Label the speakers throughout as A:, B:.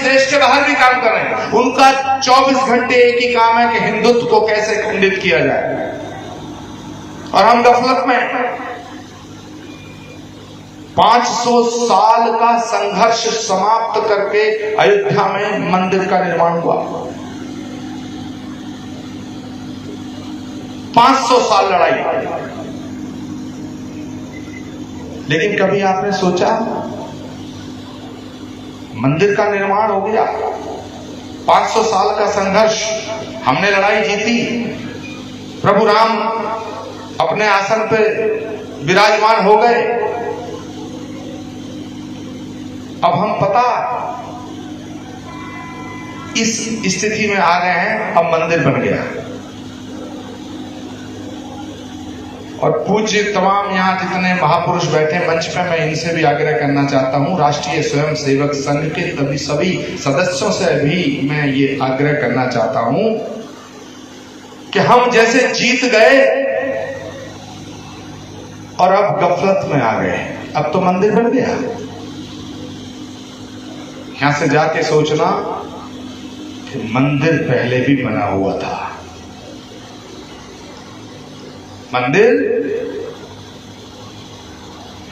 A: देश के बाहर भी काम कर रहे हैं, उनका 24 घंटे एक ही काम है कि हिंदुत्व को कैसे खंडित किया जाए, और हम गफलत में 500 साल का संघर्ष समाप्त करके अयोध्या में मंदिर का निर्माण हुआ। 500 साल लड़ाई, लेकिन कभी आपने सोचा मंदिर का निर्माण हो गया, 500 साल का संघर्ष, हमने लड़ाई जीती, प्रभु राम अपने आसन पर विराजमान हो गए, अब हम पता इस स्थिति में आ गए हैं, अब मंदिर बन गया। और पूज्य तमाम यहां जितने महापुरुष बैठे मंच पे, मैं इनसे भी आग्रह करना चाहता हूं, राष्ट्रीय स्वयंसेवक संघ के सभी सदस्यों से भी मैं ये आग्रह करना चाहता हूं कि हम जैसे जीत गए और अब गफलत में आ गए, अब तो मंदिर बन गया, यहां से जाके सोचना कि मंदिर पहले भी बना हुआ था। मंदिर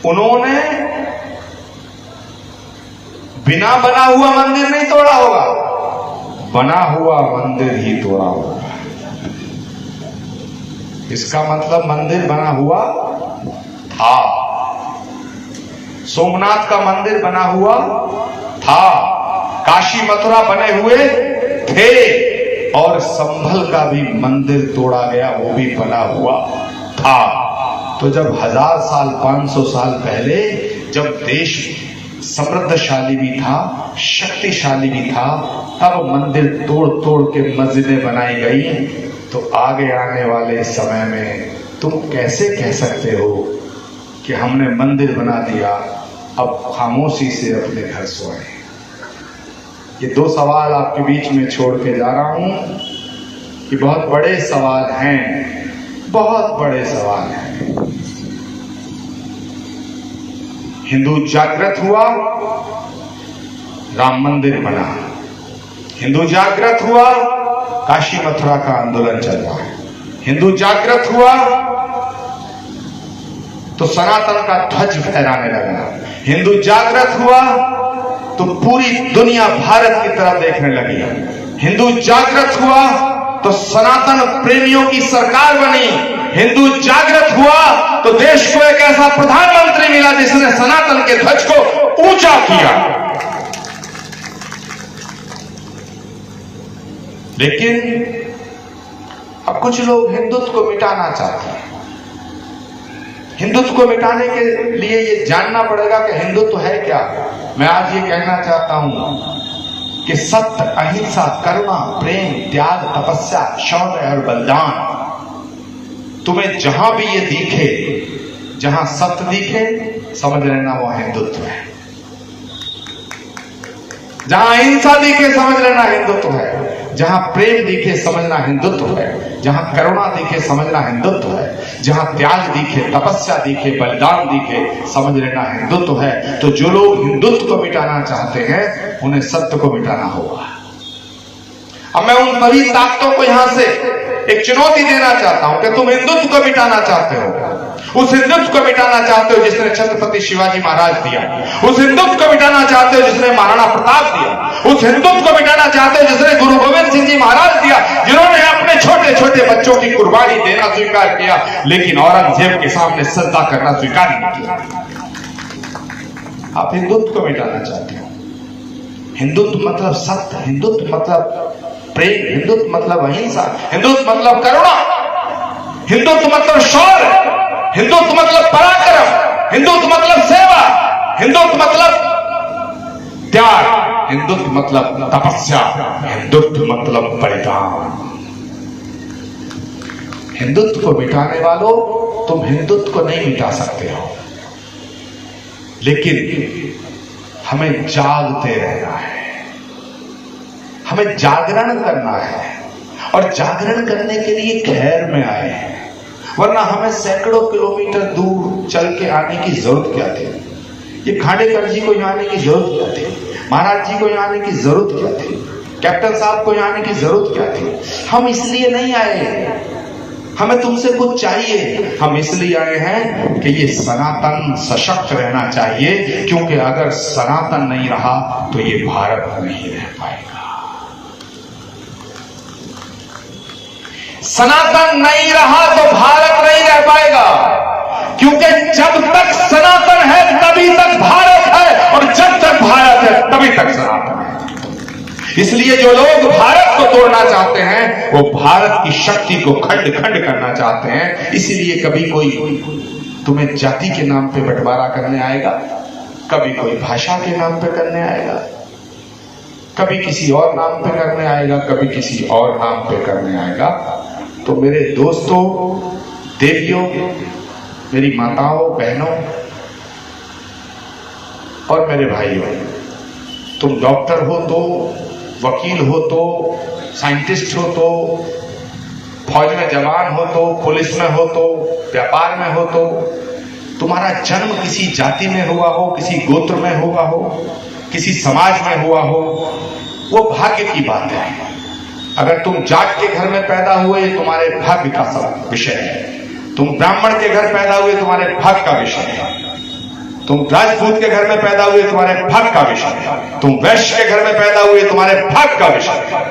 A: उन्होंने बिना बना हुआ मंदिर नहीं तोड़ा होगा, बना हुआ मंदिर ही तोड़ा होगा। इसका मतलब मंदिर बना हुआ था, सोमनाथ का मंदिर बना हुआ था, काशी मथुरा बने हुए थे, और संभल का भी मंदिर तोड़ा गया, वो भी बना हुआ था। तो जब 1000 साल 500 साल पहले जब देश समृद्धशाली भी था, शक्तिशाली भी था, तब मंदिर तोड़ तोड़ के मस्जिदें बनाई गई, तो आगे आने वाले समय में तुम कैसे कह सकते हो कि हमने मंदिर बना दिया, अब खामोशी से अपने घर सोए। ये 2 सवाल आपके बीच में छोड़ के जा रहा हूं कि बहुत बड़े सवाल हैं, बहुत बड़े सवाल हैं। हिंदू जागृत हुआ, राम मंदिर बना, हिंदू जागृत हुआ, काशी मथुरा का आंदोलन चल रहा है, हिंदू जागृत हुआ तो सनातन का ध्वज फहराने लगा, हिंदू जागृत हुआ तो पूरी दुनिया भारत की तरफ देखने लगी, हिंदू जागृत हुआ तो सनातन प्रेमियों की सरकार बनी, हिंदू जागृत हुआ तो देश को एक ऐसा प्रधानमंत्री मिला जिसने सनातन के ध्वज को ऊंचा किया। लेकिन अब कुछ लोग हिंदुत्व को मिटाना चाहते हैं। हिंदुत्व को मिटाने के लिए ये जानना पड़ेगा कि हिंदुत्व है क्या। मैं आज ये कहना चाहता हूं कि सत्य, अहिंसा, करुणा, प्रेम, त्याग, तपस्या, शौर्य और बलिदान, तुम्हें जहां भी ये दिखे, जहां सत्य दिखे, समझ लेना वो हिंदुत्व है, जहां अहिंसा दिखे समझ लेना हिंदुत्व है, जहां प्रेम दिखे समझना हिंदुत्व है, जहां करुणा दिखे समझना हिंदुत्व है, जहां त्याग दिखे, तपस्या दिखे, बलिदान दिखे, समझ लेना हिंदुत्व है। तो जो लोग हिंदुत्व को मिटाना चाहते हैं उन्हें सत्य को मिटाना होगा। अब मैं उन सभी ताकतों को यहां से एक चुनौती देना चाहता हूं कि तुम हिंदुत्व को मिटाना चाहते हो, उस हिंदुत्व को मिटाना चाहते हो जिसने छत्रपति शिवाजी महाराज दिया, उस हिंदुत्व को मिटाना चाहते हो जिसने महाराणा प्रताप दिया, उस हिंदुत्व को मिटाना चाहते हो जिसने गुरु गोविंद सिंह जी महाराज दिया, जिन्होंने अपने छोटे छोटे बच्चों की कुर्बानी देना स्वीकार किया, लेकिन औरंगजेब के सामने सजदा करना स्वीकार नहीं किया। आप हिंदुत्व को मिटाना चाहते हो। हिंदुत्व मतलब सत्य, हिंदुत्व मतलब प्रेम, हिंदुत्व मतलब अहिंसा, हिंदुत्व मतलब करुणा, हिंदुत्व मतलब शौर्य, हिंदुत्व मतलब पराक्रम, हिंदुत्व मतलब सेवा, हिंदुत्व मतलब त्याग, हिंदुत्व मतलब तपस्या, हिंदुत्व मतलब बलिदान। हिंदुत्व को मिटाने वालों, तुम हिंदुत्व को नहीं मिटा सकते हो, लेकिन हमें जागते रहना है, हमें जागरण करना है, और जागरण करने के लिए खैर में आए हैं, वरना हमें सैकड़ों किलोमीटर दूर चल के आने की जरूरत क्या थी। ये खांडेकर जी को यहाँ आने की जरूरत क्या थी? महाराज जी को यहाँ आने की जरूरत क्या थी? कैप्टन साहब को यहाँ आने की जरूरत क्या थी? हम इसलिए नहीं आए, हमें तुमसे कुछ चाहिए। हम इसलिए आए हैं कि ये सनातन सशक्त रहना चाहिए, क्योंकि अगर सनातन नहीं रहा तो ये भारत नहीं रह पाएगा। सनातन नहीं रहा तो भारत नहीं रह पाएगा, क्योंकि जब तक सनातन है तभी तक भारत है, और जब तक भारत है तभी तक सनातन है। इसलिए जो लोग भारत को तोड़ना चाहते हैं वो भारत की शक्ति को खंड खंड करना चाहते हैं। इसीलिए कभी कोई तुम्हें जाति के नाम पे बंटवारा करने आएगा, कभी कोई भाषा के नाम पे करने आएगा, कभी किसी और नाम पे करने आएगा, कभी किसी और नाम पे करने आएगा। तो मेरे दोस्तों, देवियों, मेरी माताओं, बहनों और मेरे भाइयों, तुम डॉक्टर हो तो, वकील हो तो, साइंटिस्ट हो तो, फौज में जवान हो तो, पुलिस में हो तो, व्यापार में हो तो, तुम्हारा जन्म किसी जाति में हुआ हो, किसी गोत्र में हुआ हो, किसी समाज में हुआ हो, वो भाग्य की बात है। अगर तुम जाट के घर में पैदा हुए तुम्हारे भाग्य का सब विषय है, तुम ब्राह्मण के घर पैदा हुए तुम्हारे भाग्य का विषय है, तुम राजपूत के घर में पैदा हुए तुम्हारे भाग्य का विषय है, तुम वैश्य के घर में पैदा हुए तुम्हारे भाग्य का विषय है,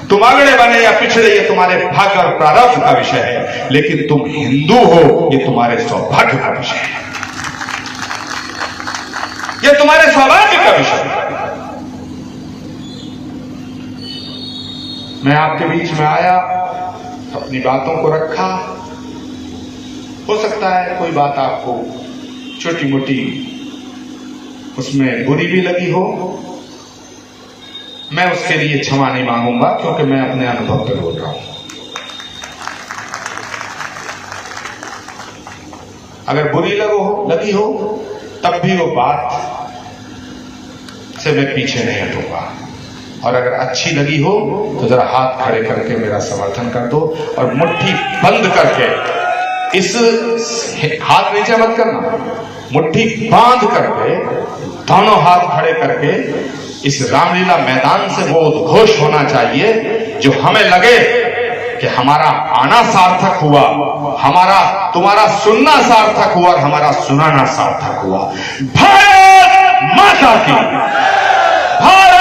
A: तुम अगड़े बने या पिछड़े ये तुम्हारे भाग्य और प्रारब्ध का विषय है, लेकिन तुम हिंदू हो ये तुम्हारे सौभाग्य का विषय है, ये तुम्हारे सौभाग्य का विषय है। मैं आपके बीच में आया, अपनी बातों को रखा। हो सकता है कोई बात आपको छोटी मोटी उसमें बुरी भी लगी हो, मैं उसके लिए क्षमा नहीं मांगूंगा, क्योंकि मैं अपने अनुभव पर बोल रहा हूं। अगर बुरी लगी हो तब भी वो बात से मैं पीछे नहीं हटूंगा, और अगर अच्छी लगी हो तो जरा हाथ खड़े करके मेरा समर्थन कर दो, और मुट्ठी बंद करके, इस हाथ नीचे मत करना, मुट्ठी बांध करके, दोनों हाथ खड़े करके इस रामलीला मैदान से वो उद्घोष होना चाहिए जो हमें लगे कि हमारा आना सार्थक हुआ, हमारा तुम्हारा सुनना सार्थक हुआ, और हमारा सुनाना सार्थक हुआ। भारत माता की, भारत